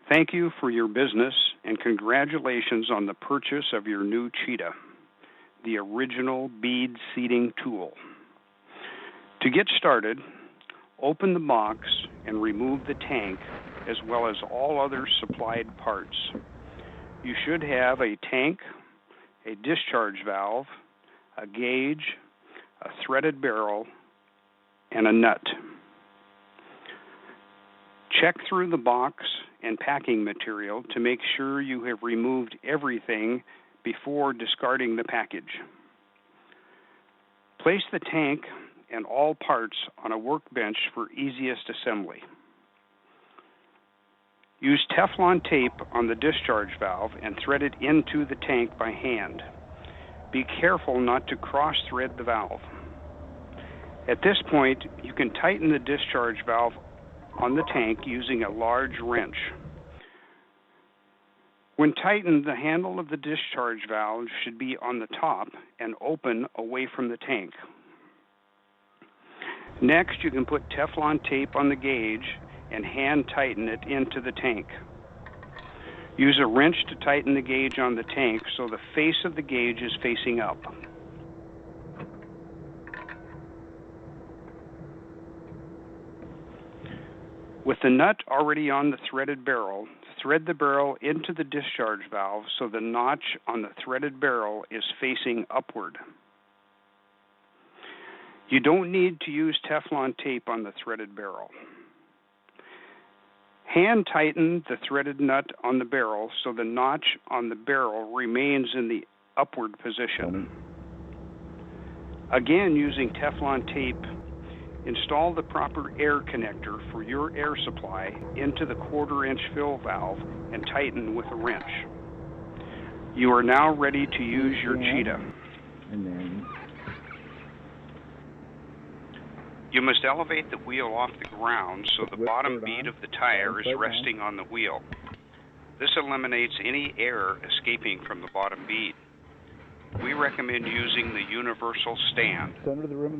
Thank you for your business and congratulations on the purchase of your new Cheetah, the original bead seating tool. To get started, open the box and remove the tank as well as all other supplied parts. You should have a tank, a discharge valve, a gauge, a threaded barrel, and a nut. Check through the box and packing material to make sure you have removed everything before discarding the package. Place the tank and all parts on a workbench for easiest assembly. Use Teflon tape on the discharge valve and thread it into the tank by hand. Be careful not to cross-thread the valve. At this point, you can tighten the discharge valve on the tank using a large wrench. When tightened, the handle of the discharge valve should be on the top and open away from the tank. Next, you can put Teflon tape on the gauge and hand tighten it into the tank. Use a wrench to tighten the gauge on the tank so the face of the gauge is facing up. With the nut already on the threaded barrel, thread the barrel into the discharge valve so the notch on the threaded barrel is facing upward. You don't need to use Teflon tape on the threaded barrel. Hand tighten the threaded nut on the barrel so the notch on the barrel remains in the upward position. Again, using Teflon tape, install the proper air connector for your air supply into the 1/4-inch fill valve and tighten with a wrench. You are now ready to use your Cheetah. You must elevate the wheel off the ground so the bottom bead of the tire is resting on the wheel. This eliminates any air escaping from the bottom bead. We recommend using the universal stand,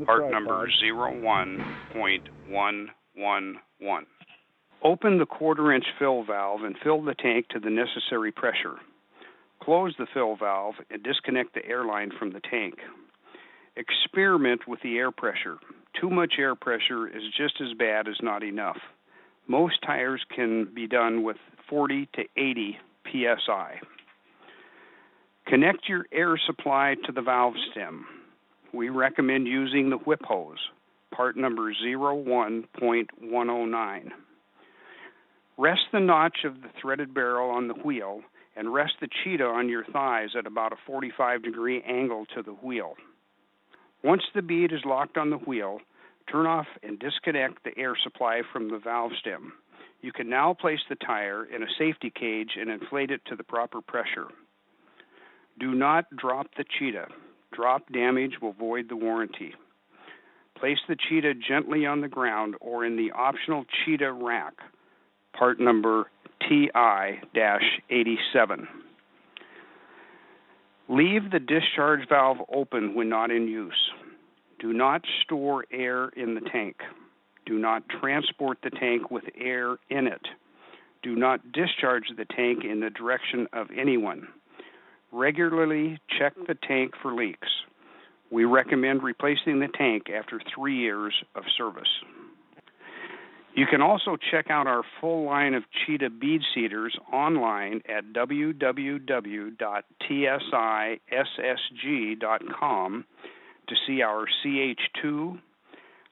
part number 01.111. Open the 1/4-inch fill valve and fill the tank to the necessary pressure. Close the fill valve and disconnect the air line from the tank. Experiment with the air pressure. Too much air pressure is just as bad as not enough. Most tires can be done with 40 to 80 psi. Connect your air supply to the valve stem. We recommend using the whip hose, part number 01.109. Rest the notch of the threaded barrel on the wheel and rest the Cheetah on your thighs at about a 45-degree angle to the wheel. Once the bead is locked on the wheel, turn off and disconnect the air supply from the valve stem. You can now place the tire in a safety cage and inflate it to the proper pressure. Do not drop the Cheetah. Drop damage will void the warranty. Place the Cheetah gently on the ground or in the optional Cheetah rack, part number TI-87. Leave the discharge valve open when not in use. Do not store air in the tank. Do not transport the tank with air in it. Do not discharge the tank in the direction of anyone. Regularly check the tank for leaks. We recommend replacing the tank after 3 years of service. You can also check out our full line of Cheetah bead seaters online at www.tsissg.com to see our CH2,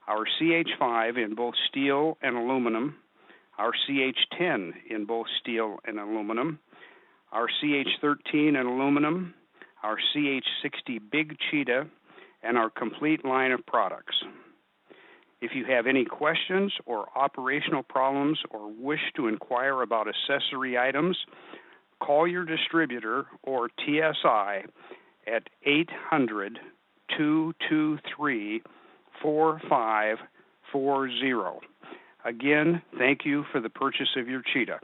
our CH-5 in both steel and aluminum, our CH-10 in both steel and aluminum, our CH-13 in aluminum, our CH-60 Big Cheetah, and our complete line of products. If you have any questions or operational problems or wish to inquire about accessory items, call your distributor or TSI at 800-223-4540. Again, thank you for the purchase of your Cheetah.